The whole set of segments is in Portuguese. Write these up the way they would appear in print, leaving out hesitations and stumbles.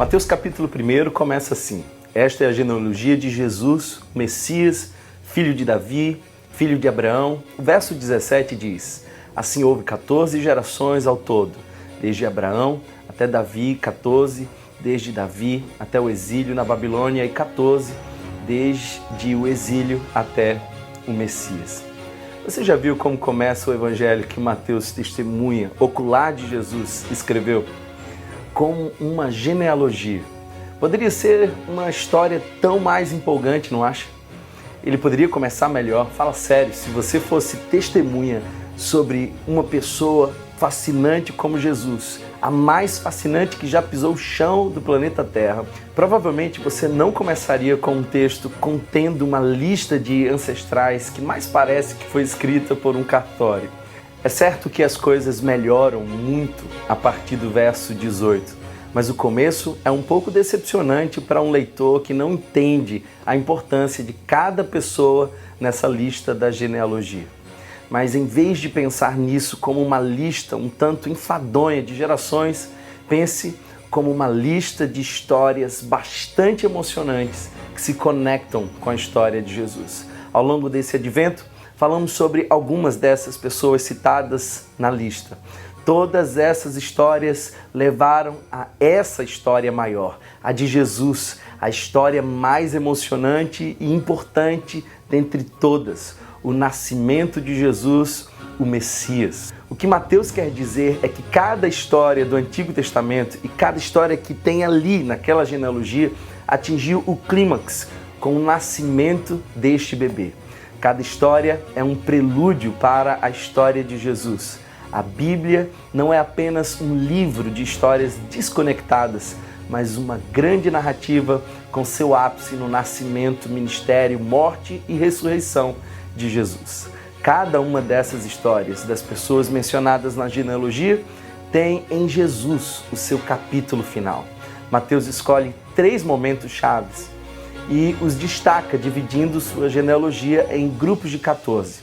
Mateus capítulo 1 começa assim: esta é a genealogia de Jesus, Messias, filho de Davi, filho de Abraão. O verso 17 diz: assim houve 14 gerações ao todo, desde Abraão até Davi, 14, desde Davi até o exílio na Babilônia, e 14, desde o exílio até o Messias. Você já viu como começa o evangelho que Mateus testemunha, ocular de Jesus, escreveu? Como uma genealogia. Poderia ser uma história tão mais empolgante, não acha? Ele poderia começar melhor. Fala sério, se você fosse testemunha sobre uma pessoa fascinante como Jesus, a mais fascinante que já pisou o chão do planeta Terra, provavelmente você não começaria com um texto contendo uma lista de ancestrais que mais parece que foi escrita por um cartório. É certo que as coisas melhoram muito a partir do verso 18, mas o começo é um pouco decepcionante para um leitor que não entende a importância de cada pessoa nessa lista da genealogia. Mas em vez de pensar nisso como uma lista um tanto enfadonha de gerações, pense como uma lista de histórias bastante emocionantes que se conectam com a história de Jesus. Ao longo desse advento, falamos sobre algumas dessas pessoas citadas na lista. Todas essas histórias levaram a essa história maior, a de Jesus, a história mais emocionante e importante dentre todas, o nascimento de Jesus, o Messias. O que Mateus quer dizer é que cada história do Antigo Testamento e cada história que tem ali naquela genealogia atingiu o clímax com o nascimento deste bebê. Cada história é um prelúdio para a história de Jesus. A Bíblia não é apenas um livro de histórias desconectadas, mas uma grande narrativa com seu ápice no nascimento, ministério, morte e ressurreição de Jesus. Cada uma dessas histórias, das pessoas mencionadas na genealogia, tem em Jesus o seu capítulo final. Mateus escolhe 3 momentos chaves e os destaca dividindo sua genealogia em grupos de 14.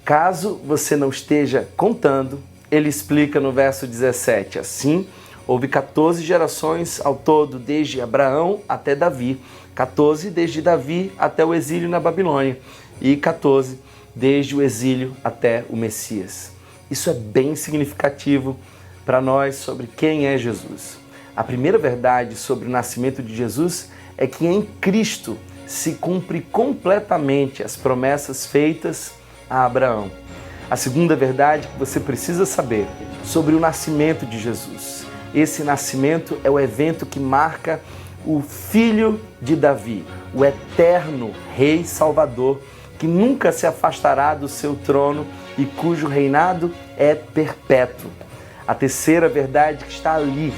Caso você não esteja contando, ele explica no verso 17, assim, houve 14 gerações ao todo, desde Abraão até Davi, 14 desde Davi até o exílio na Babilônia e 14 desde o exílio até o Messias. Isso é bem significativo para nós sobre quem é Jesus. A primeira verdade sobre o nascimento de Jesus é que em Cristo se cumpre completamente as promessas feitas a Abraão. A segunda verdade que você precisa saber sobre o nascimento de Jesus. Esse nascimento é o evento que marca o filho de Davi, o eterno Rei Salvador, que nunca se afastará do seu trono e cujo reinado é perpétuo. A terceira verdade que está ali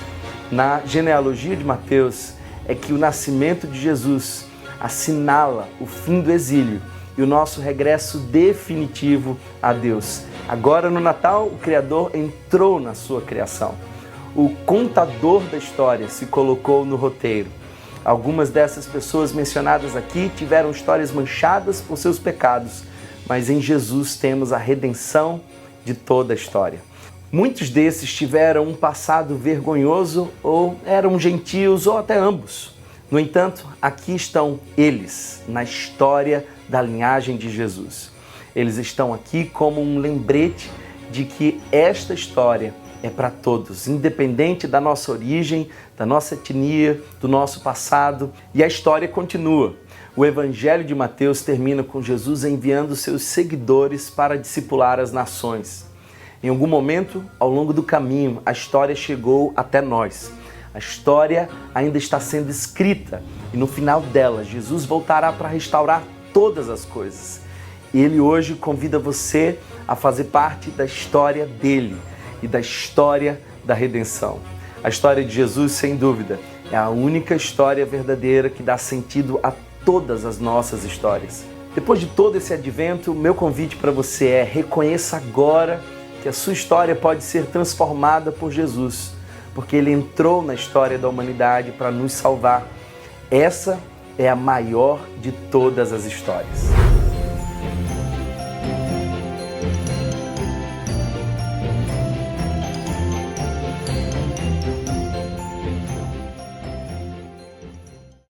na genealogia de Mateus é que o nascimento de Jesus assinala o fim do exílio e o nosso regresso definitivo a Deus. Agora no Natal, o Criador entrou na sua criação. O contador da história se colocou no roteiro. Algumas dessas pessoas mencionadas aqui tiveram histórias manchadas por seus pecados, mas em Jesus temos a redenção de toda a história. Muitos desses tiveram um passado vergonhoso ou eram gentios ou até ambos. No entanto, aqui estão eles, na história da linhagem de Jesus. Eles estão aqui como um lembrete de que esta história é para todos, independente da nossa origem, da nossa etnia, do nosso passado. E a história continua. O Evangelho de Mateus termina com Jesus enviando seus seguidores para discipular as nações. Em algum momento, ao longo do caminho, a história chegou até nós. A história ainda está sendo escrita e no final dela, Jesus voltará para restaurar todas as coisas. Ele hoje convida você a fazer parte da história dele e da história da redenção. A história de Jesus, sem dúvida, é a única história verdadeira que dá sentido a todas as nossas histórias. Depois de todo esse advento, meu convite para você é: reconheça agora que a sua história pode ser transformada por Jesus, porque ele entrou na história da humanidade para nos salvar. Essa é a maior de todas as histórias.